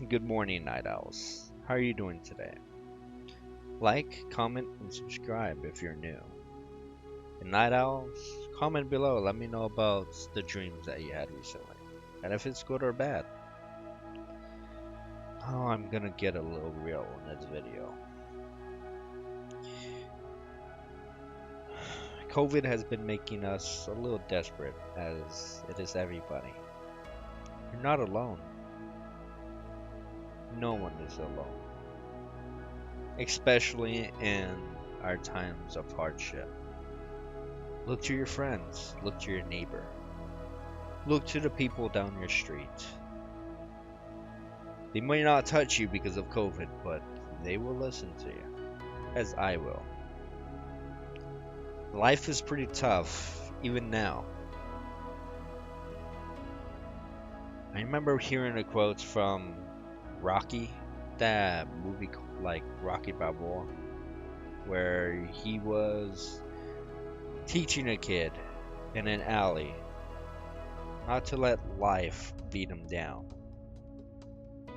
Good morning, Night Owls. How are you doing today? Like, comment, and subscribe if you're new. And Night Owls, comment below. Let me know about the dreams that you had recently. And if it's good or bad. Oh, I'm gonna get a little real in this video. COVID has been making us a little desperate, as it is everybody. You're not alone. No one is alone. Especially in our times of hardship. Look to your friends. Look to your neighbor. Look to the people down your street. They may not touch you because of COVID, but they will listen to you, as I will. Life is pretty tough, even now. I remember hearing the quotes from Rocky, that movie like Rocky Balboa, where he was teaching a kid in an alley not to let life beat him down.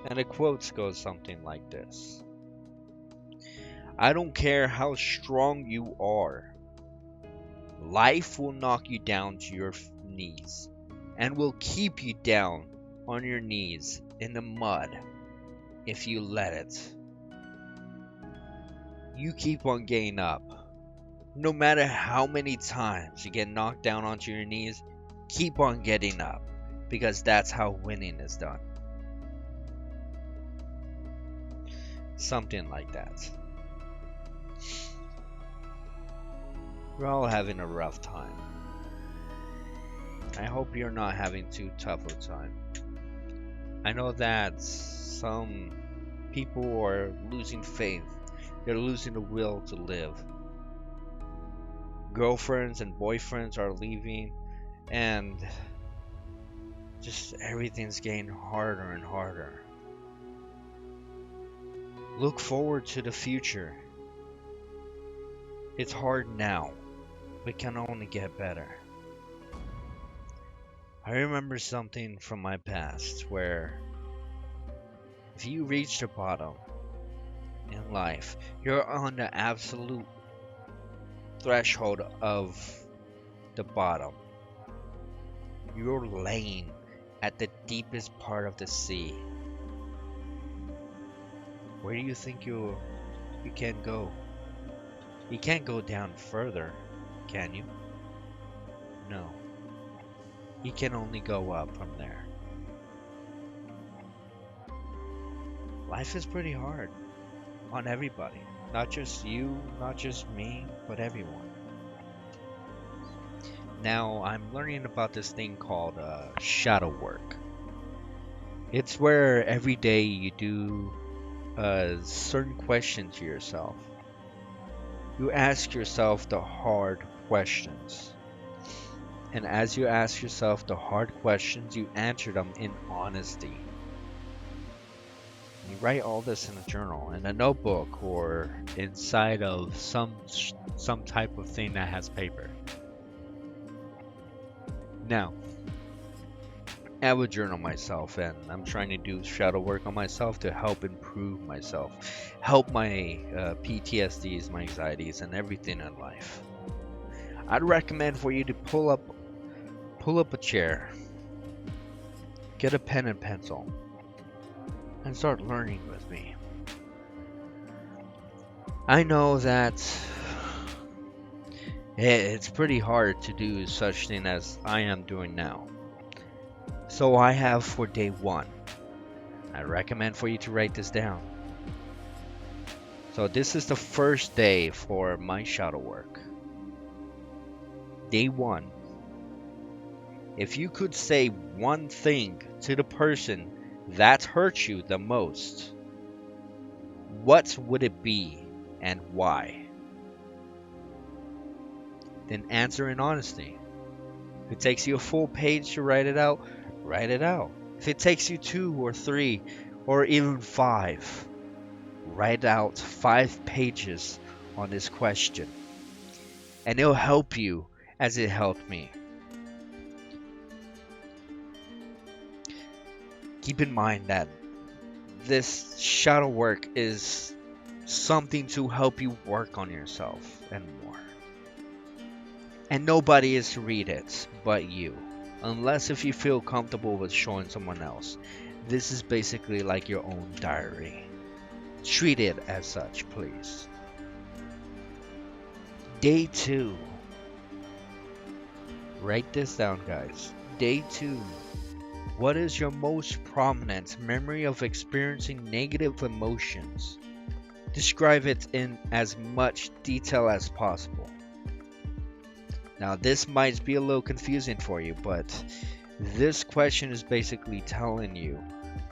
And the quotes go something like this: I don't care how strong you are, life will knock you down to your knees and will keep you down on your knees in the mud if you let it. You keep on getting up. No matter how many times you get knocked down onto your knees, keep on getting up, because that's how winning is done. Something like that. We're all having a rough time. I hope you're not having too tough a time. I know that some people are losing faith. They're losing the will to live. Girlfriends and boyfriends are leaving, and just everything's getting harder and harder. Look forward to the future. It's hard now, but can only get better. I remember something from my past where if you reach the bottom in life, you're on the absolute threshold of the bottom. You're laying at the deepest part of the sea. Where do you think you can go? You can't go down further, can you? No. You can only go up from there. Life is pretty hard on everybody. Not just you, not just me, but everyone. Now, I'm learning about this thing called shadow work. It's where every day you do a certain question to yourself. You ask yourself the hard questions. And as you ask yourself the hard questions, you answer them in honesty. You write all this in a journal, in a notebook, or inside of some type of thing that has paper. Now, I would journal myself, and I'm trying to do shadow work on myself to help improve myself, help my PTSDs, my anxieties, and everything in life. I'd recommend for you to pull up a chair, get a pen and pencil, and start learning with me. I know that it's pretty hard to do such thing as I am doing now. So I have for day 1. I recommend for you to write this down. So this is the first day for my shadow work. Day 1. If you could say one thing to the person that hurt you the most, what would it be and why? Then answer in honesty. If it takes you a full page to write it out, write it out. If it takes you 2 or 3 or even 5, write out 5 pages on this question. And it'll help you as it helped me. Keep in mind that this shadow work is something to help you work on yourself and more. And nobody is to read it but you. Unless if you feel comfortable with showing someone else. This is basically like your own diary. Treat it as such, please. Day 2. Write this down, guys. Day 2. What is your most prominent memory of experiencing negative emotions? Describe it in as much detail as possible. Now, this might be a little confusing for you, but this question is basically telling you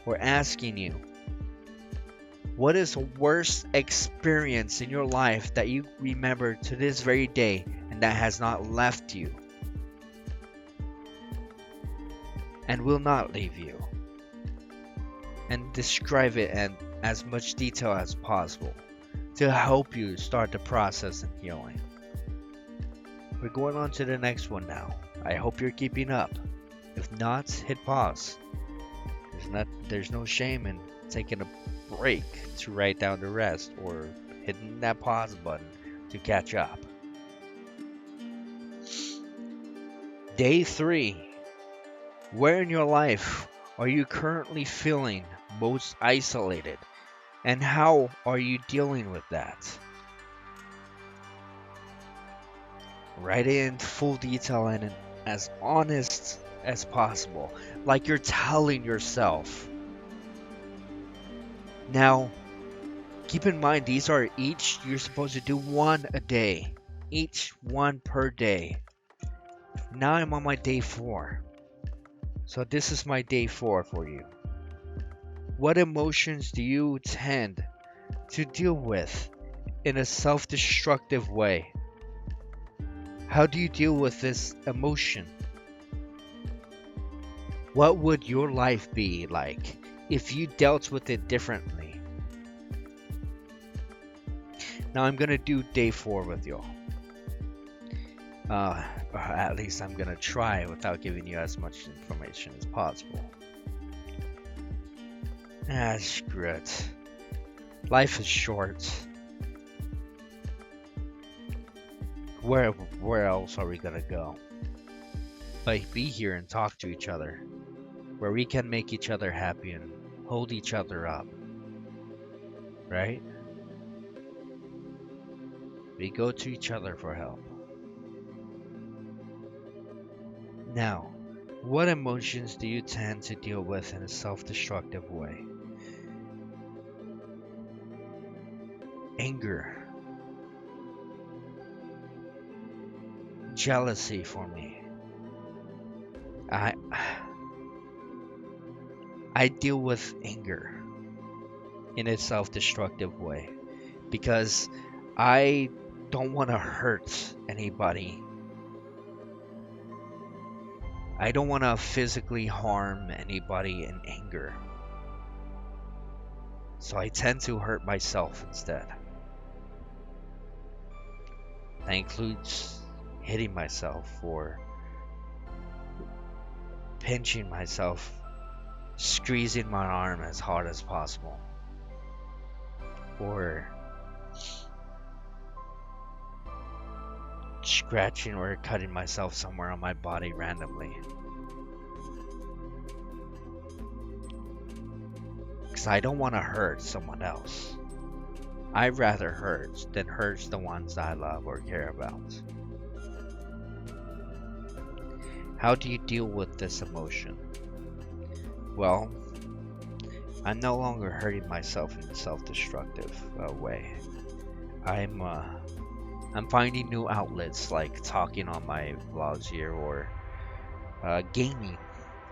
or asking you, what is the worst experience in your life that you remember to this very day and that has not left you and will not leave you? And describe it in as much detail as possible to help you start the process of healing. We're going on to the next one now. I hope you're keeping up. If not, hit pause. There's no shame in taking a break to write down the rest or hitting that pause button to catch up. Day 3. Where in your life are you currently feeling most isolated, and how are you dealing with that? Write it in full detail and as honest as possible, like you're telling yourself. Now, keep in mind, these are each, you're supposed to do one a day, each one per day. Now I'm on my day 4. So this is my day 4 for you. What emotions do you tend to deal with in a self-destructive way? How do you deal with this emotion? What would your life be like if you dealt with it differently? Now I'm gonna do day 4 with y'all. Or at least I'm gonna try without giving you as much information as possible. Screw it. Life is short. Where else are we gonna go? But be here and talk to each other, where we can make each other happy and hold each other up, right? We go to each other for help. Now, what emotions do you tend to deal with in a self-destructive way? Anger. Jealousy for me. I deal with anger in a self-destructive way because I don't want to hurt anybody. I don't want to physically harm anybody in anger. So I tend to hurt myself instead. That includes hitting myself or pinching myself, squeezing my arm as hard as possible, or scratching or cutting myself somewhere on my body randomly. Because I don't want to hurt someone else. I'd rather hurt than hurt the ones I love or care about. How do you deal with this emotion? Well, I'm no longer hurting myself in a self-destructive way. I'm finding new outlets like talking on my vlogs here or gaming,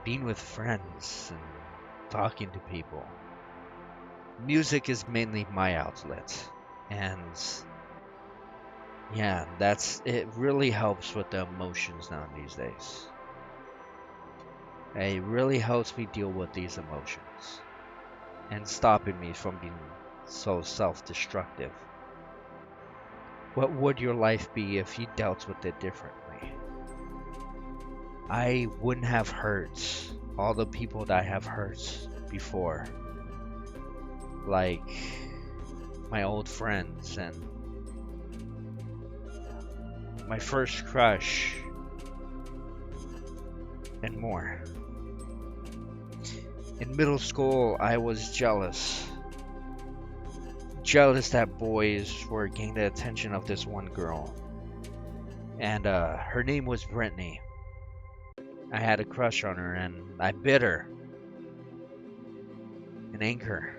being with friends and talking to people. Music is mainly my outlet, and yeah, it really helps with the emotions now these days. It really helps me deal with these emotions and stopping me from being so self-destructive. What would your life be if you dealt with it differently? I wouldn't have hurt all the people that I have hurt before. like my old friends and my first crush and more. In middle school, I was jealous. Jealous that boys were getting the attention of this one girl. And her name was Brittany. I had a crush on her and I bit her in anger.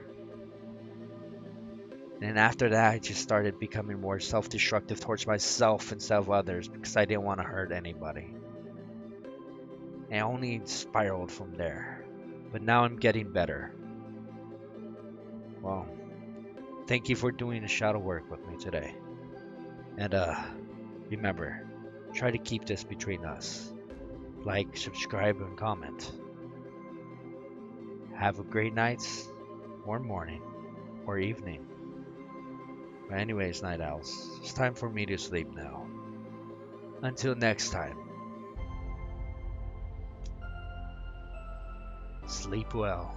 And after that, I just started becoming more self-destructive towards myself instead of others because I didn't want to hurt anybody. And I only spiraled from there. But now I'm getting better. Well, thank you for doing the shadow work with me today. And remember, try to keep this between us. Like, subscribe, and comment. Have a great night, or morning, or evening. But anyways, night owls, it's time for me to sleep now. Until next time, sleep well.